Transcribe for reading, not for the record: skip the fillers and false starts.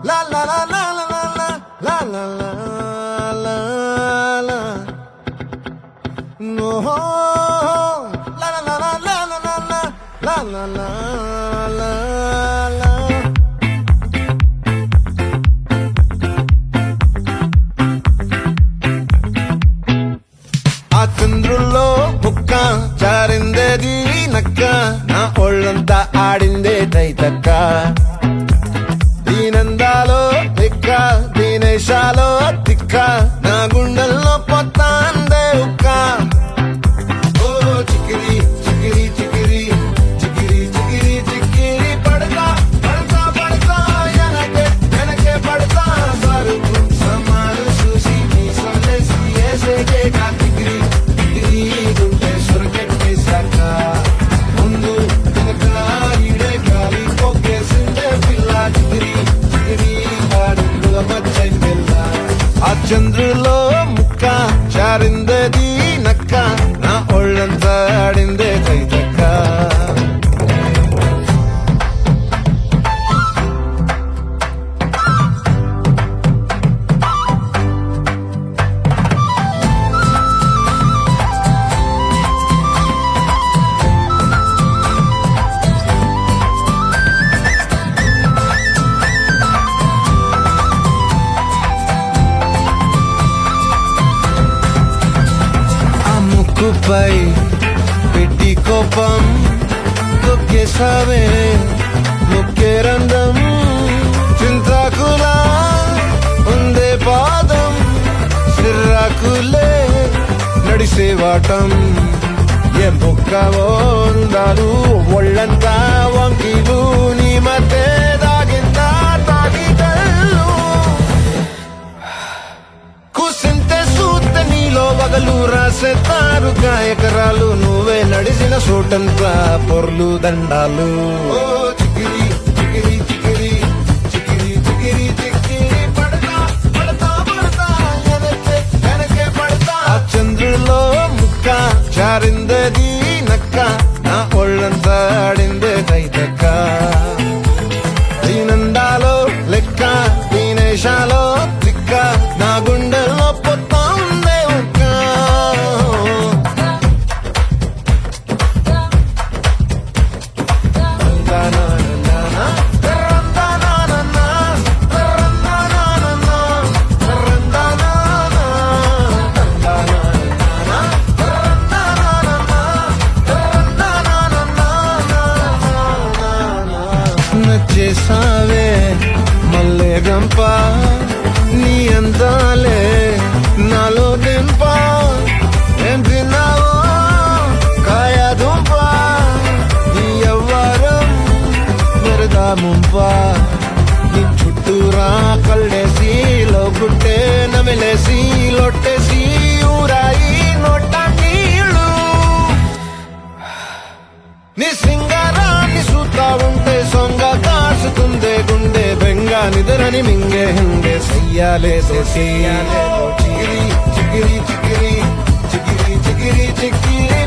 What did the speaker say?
La la la la la la la la la la la la. No, la la la la la la la la la la la la. ఆ చంద్రుల్లో బుక్క చారిందేది నక్క నా ఒళ్ళంతా ఆడిందే తైతక్క దీనందాలో తిక్క దీనేశాలో తిక్క నా గుండెల్లో పొత్తాందే ఉక్క ఓ చికిరి చికిరి చికిరి చికిరి చికిరి చికిరి పడతా పడతా పడతా వెనకే వెనకే పడతా సరుకు సమాలు చూసి నీ సొల్లేసి ఏసేకే కా చికిరి చికిరి గుండె సురకెట్టేశాక ముందు వెనక ఈడే గాలి పొక్కేసిందే పిల్ల చికిరి చికిరి ఆడుగా మచ్చై పిల్ల ఆ చంద్రులో ముక్క చారిందది నక్క నా ఒళ్ళంతా ఆడిందే తైతక్క ముక్కుపై పెట్టి కోపం తొక్కేసావే ముక్కే రంధం చింతాకులా ఉందే పాదం సిర్రాకులే నడిసేవాటం ఏ బొక్కవో ఉందాలు ఒళ్ళంతా వంకీలు నీ మధ్య దాగిందా తాగిదల్లు కూసింతే సూత నీలో వగలు రాసేతారు గాయకరాలు నువ్వే నడిసిన చోటంతా పొర్లు దండాలు ఓ చికిరి చికిరి చికిరి చికిరి చికిరి చికిరి పడతా పడతా పడతా వెనకే వెనకే పడతా ఆ చంద్రులో ముక్క చారిందది నక్క నా ఒళ్ళంతా ఆడిందే తైతక్క దీనందాలో లెక్క దీనేశాలో తిక్క నా గుండెల్లో పొత్తా ఉందే ఉక్క నచ్చేసావే మల్లె గంప నీ అందాలే నాలో దింప ఏం తిన్నావో కాయ దుంప నీ ఎవ్వరం మెరదా ముంప నీ చుట్టూరా కళ్ళేసి లోగుట్టే నమిలేసి లొట్టేసి ఊరాయి నోట నీళ్ళు నీ సింగారాన్ని చూస్తా ఉంటే సొంగ కాసుకుందే గుండె బెంగ నిద్రని మింగే హంగే సయ్యాలే చికిరి చికిరి చికిరి చికిరి చికిరి చికిరి